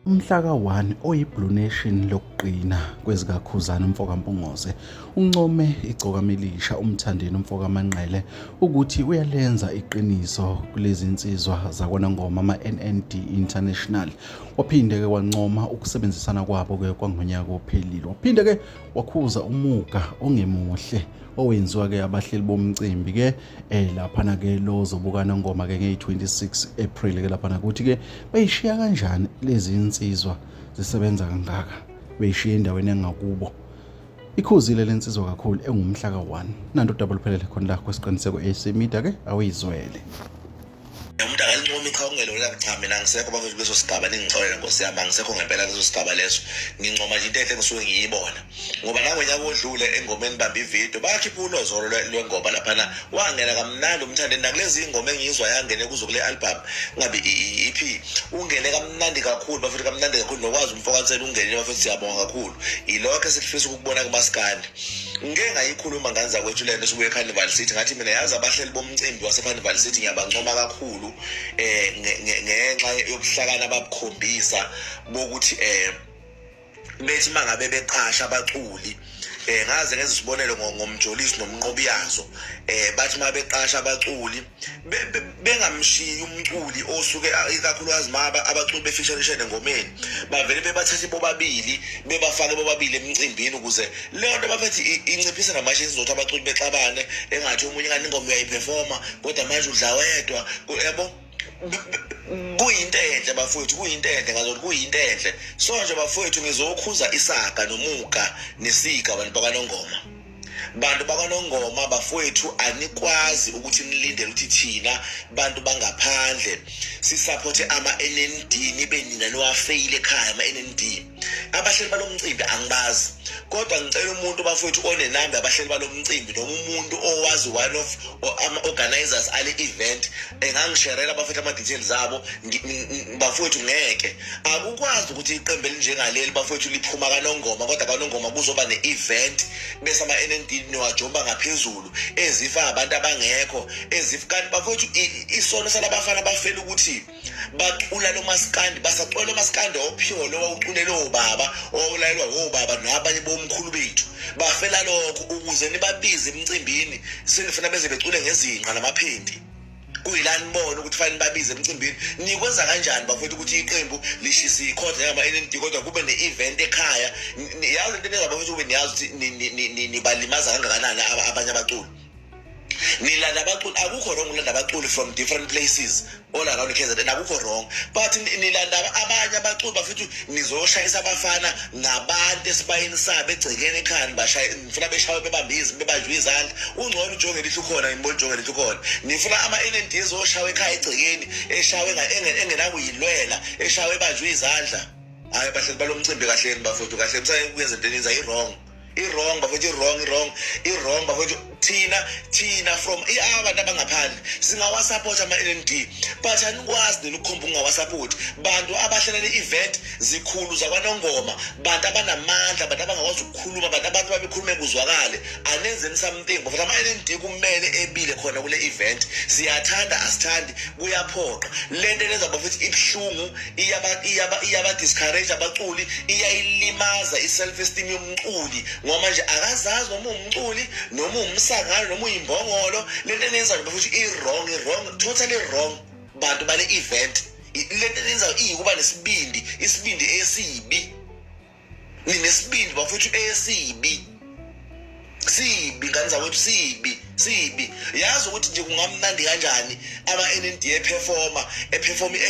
Umhla ka-1 oyi-Blue Nation lokuqina kwezikaKhuzani uMfokampungose uncome igcokama elisha uMthandeni uMfokamanqele ukuthi uyalenza iqiniso kulezi insizwa zakwaNongoma ama-NND International. Waphinde-ke wancoma ukusebenzisana kwabo-ke kwangonyaka ophelile. Waphinde-ke wakhuza umuga ongemuhle owenziwa-ke abahleli bomcimbi-ke laphana-ke lo zobuka Nongoma-ke ngeyi-26 April-ke laphana ukuthi-ke bayishiya kanjani lezi insizwa zisebenza kangaka beyishiya endaweni yangakubo. Ikhuzile lensizwa kakhulu engumhla ka-1 nanto double phelele khona la kwesiqiniseko AC Media-ke awuyizwele. Umuntu akalincoma ikhawungelo la cha mina ngisekho bafethu kuleso sigaba ningixolela Nkosi yami ngisekho ngempela leso sigaba leso ngincoma nje into enhle ngisuke ngiyibona ngoba nangonyaka odlule engomeni bamba ivideo bakhipha ulozolo lwengoma laphana wangena kamnandi uMthandeni nakulezi ingoma engiyizwa yangene kuzo kule album ngabe EP ungene kamnandi kakhulu bafethu kamnandi kakhulu nokwazi umfokansela ungene bafethu siyabonga kakhulu ilokho esikufisa ukubona kumaskandi ngeke ngayikhuluma nganza kwethu lento esibuye eCarnival City ngathi mina yazi abahleli bomcimbi waseCarnival City ngiyabancoma kakhulu ngenxa yokuhlakana abakhombisa bokuthi bethi mangabe beqasha abaculi ngaze ngenza isibonelo ngomjolisi nomnqobiyazo bathi mabeqasha abaculi bengamshiyi umculi osuke ikakhulukazi abaculi befeature engomeni bavele bebathathe bobabili bebafake bobabili emcimbini ukuze leyo nto bafethi inciphisa namashe izothi abaculi bexabane engathi umunye ngani ingoma uyayiperforma kodwa manje udla wedwa yabo kuyinto enhle bafowethu kuyinto enhle ngazothi kuyinto enhle so nje bafowethu ngizokhuza isaga nomuka nesika abantu bakaNongoma bantu bakaNongoma bafowethu anikwazi ukuthi nilindele ukuthi thina bantu bangaphandle sisupport ama-NND nibe nina niwafeyile ekhaya ama-NND abahleli balomcimbi angibazi kodwa ngicela umuntu bafowethu onenamba abahleli balomcimbi noma umuntu owazi one of ama-organizers ale event engangisherela bafowethu ama-details zabo bafowethu ngeke akukwazi ukuthi iqembu elinjengaleli bafowethu liphuma kaNongoma kodwa kaNongoma kuzoba ne-event bese ama-NND niwajomba ngaphezulu ezifa abantu abangekho kanti bafowethu isono salabafana bafela ukuthi bacula lo maskandi basacula lo maskandi ophyolo wawuculela obaba owalayelwa obaba nabanye bomkhulu bethu bafela lokho ukuze nibabize emcimbini sengifuna beze becule ngezinqa namaphendi kuyilani bona ukuthi fanele babize emcimbini nikwenza kanjani bafethu ukuthi iqembu lishisa ikhotha yama-NND kodwa kube ne-event ekhaya yazi into engabafethu kube niyazi ukuthi nibalimaza kangakanani abanye abaculi nilanda abaculi akukho wrong ulanda abaculi from different places all around KZN akukho wrong but nilanda abanye abaculi bafethu nizoshayisa abafana ngabantu esibayeni sabo egcekeni ekhaya nifuna beshawe bebambizi bebajwe izandla ungcono ujonge lithi ukhona ngibona ujonge lithi ukhona nifuna ama-NND ezoshawe ekhaya egcekeni eshawe engenakuyilwela eshawe ebajwe izandla hayi bahleli balomcimbi kahleni bafethu kahle msane kuyenza into eninza i-wrong bafethu i-wrong bafethu thina from abantu abangaphandle singawasupport ama-NND but anikwazi nelukhomba ungawasupport bantu abahlela le-event zikhulu zakwaNongoma bantu abanamandla bantu abangakwazi ukukhuluma abantu babekhulume kuzwakale anenzeni something bafethu ama-NND kumele ebile khona kule event siyathanda asithandi kuyaphoqa lento lenza bafethu ibuhlungu iyaba-discourage abaculi iyayilimaza i-self-esteem yomculi ngoba manje akazazi noma umculi noma umsangano noma uyimbongolo lento enenza bafethu i-wrong totally wrong bantu bale event lento enenza iyikuba nesibindi esibi ninesibindi bafethu esibi ngani zawethu sibi yazi ukuthi nje kungamnandi kanjani ama-NND eperforma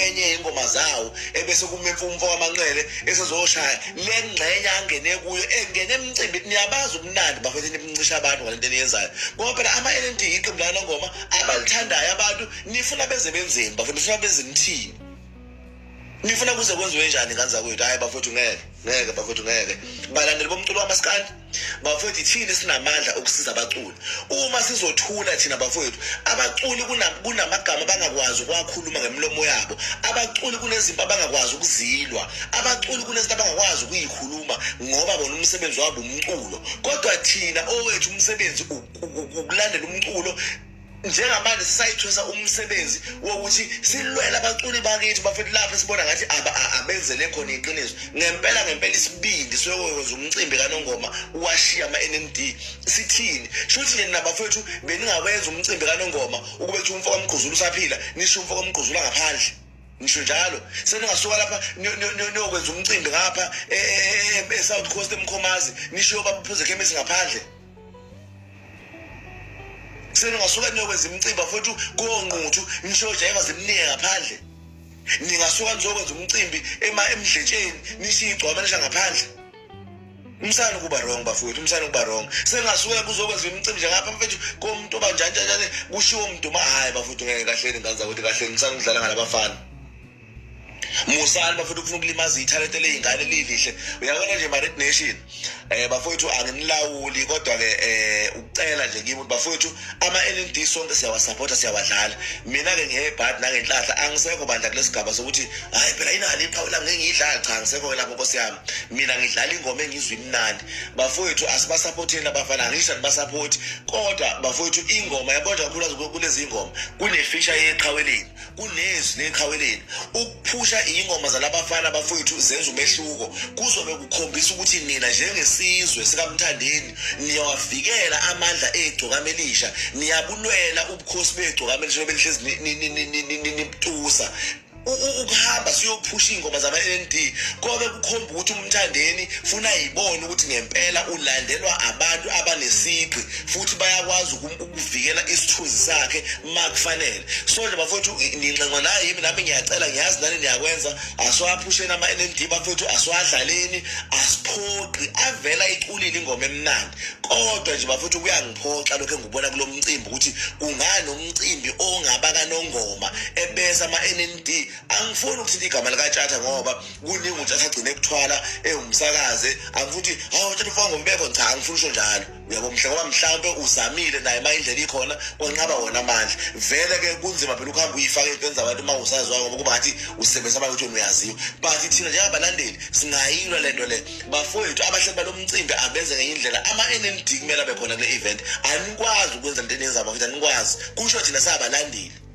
enye ingoma zawo ebese Umfokamanqele esezoshaya lengxenye angene kuyo engene emcimbini niyabazi umnandi bafethu nimncisha abantu ngalento eniyenzayo ngoba phela ama-NND iqembu laNongoma abalithandayo abantu nifuna beze benzeni bafethu nifuna beze nithini nifuna kuze kwenziwe njani kanza kwethu hayi bafethu ngeke bafethu ngeke balandeli bomculo wamaskandi bafethu thina sinamandla okusiza abaculi uma sizothula thina bafethu abaculi kunamagama bangakwazi ukwakhuluma ngemlomo yabo abaculi kunezinto abangakwazi ukuzilwa abaculi kunezinto abangakwazi ukuyikhuluma ngoba bona umsebenzi wabo umculo kodwa thina owethu umsebenzi ukulandela umculo njengamanje sisayithwesa umsebenzi wokuthi silwela abaculi bakithi bafethu lapho sibona ngathi abenzele khona iqiniso ngempela isibindi sokwenza umcimbi kaNongoma washiya ama-NND sithini shuthi nje nabafethu beningawenza umcimbi kaNongoma ukube kuthi umfo kaMgquzulu usaphila nisho umfo kaMgquzulu ngaphandle nisho njalo seningasuka lapha niyokwenza umcimbi ngapha eSouth Coast eMkhomazi nisho babaphuze ekhemisi ngaphandle seningasuka niyokwenza imicimbi futhi konquthu nisho jayiva zimningi ngaphandle ningasuka nizokwenza umcimbi emdletsheni nishiya igcwama nisha ngaphandle umsana kuba wrong bafowethu umsana kuba wrong sengasuka kuzokwenza imicimbi nje ngapha mfethu komuntu obanjani kushiwo umuntu hayi bafowethu ngeke kahle ngaza ukuthi kahle umsana udlala ngalabafana musani bafethu kufuna ukulimaza ithalente leyingane lilihle uyabona nje ma-Red Nation bafowethu anginilawuli kodwa ke ukucela nje kimi ukuthi bafowethu ama-NND sonke siyawasupporta siyawadlala mina-ke ngiyebhadi nangenhlahla angisekho bandla kulesigaba sokuthi hayi phela inali iqhawe lami ngengiyidlala cha angisekho lapho nkosi yami mina ngidlala ingoma engizwe imnandi bafowethu asibasupporteni abafana angisho nibasupporti kodwa bafowethu ingoma yabona kakhulu kulezi ingoma kune-feature yeqhaweleni kunezwi leqhaweleni ukuphusha ingoma zalabafana bafowethu zenza umehluko kuzobe kukhombisa ukuthi nina njengesizwe sikaMthandeni niyawavikela amandla egcokamelisha niyabulwela ubukhosi begcokamelisha belihlezi nimtusa ukuhamba siyophusha ingoma zama-NND kobe kukhomba ukuthi uMthandeni funa ayibone ukuthi ngempela ulandelwa abantu abanesiqi futhi bayakwazi ukuvikela isithunzi sakhe makufanele so nje bafowethu ninxenxa la yimi nami ngiyacela ngiyazi nani niyakwenza asiwaphusheni ama-NND bafowethu asiwadlaleni asiphoqi avela iculile ingoma emnandi kodwa nje bafowethu kuyangiphoxa lokho engibona kulo mcimbi ukuthi kungani umcimbi ongaba kaNongoma ebesa ama-NND angifuni ukuthi igama likaTshatha ngoba kuningi uTshatha agcine ekuthwala umsakaze angifuthi hawo uTshatha ufaka ngombeko cha angifuni usho njalo uyabo ngoba mhlawumbe uzamile naye mayindlela ikhona kwanqaba wona amandla vele ke kunzima phela ukuhamba uyifaka entweni zabantu uma usazwa ngoba kuba ngathi usebenza abantu uyaziwa but thina njengabalandeli singayilwa lento le bafowethu abahleli balomcimbi abenze ngenye indlela ama-NND kumele abe khona kule event anikwazi ukwenza into enenzaba futhi anikwazi kusho thina sabalandeli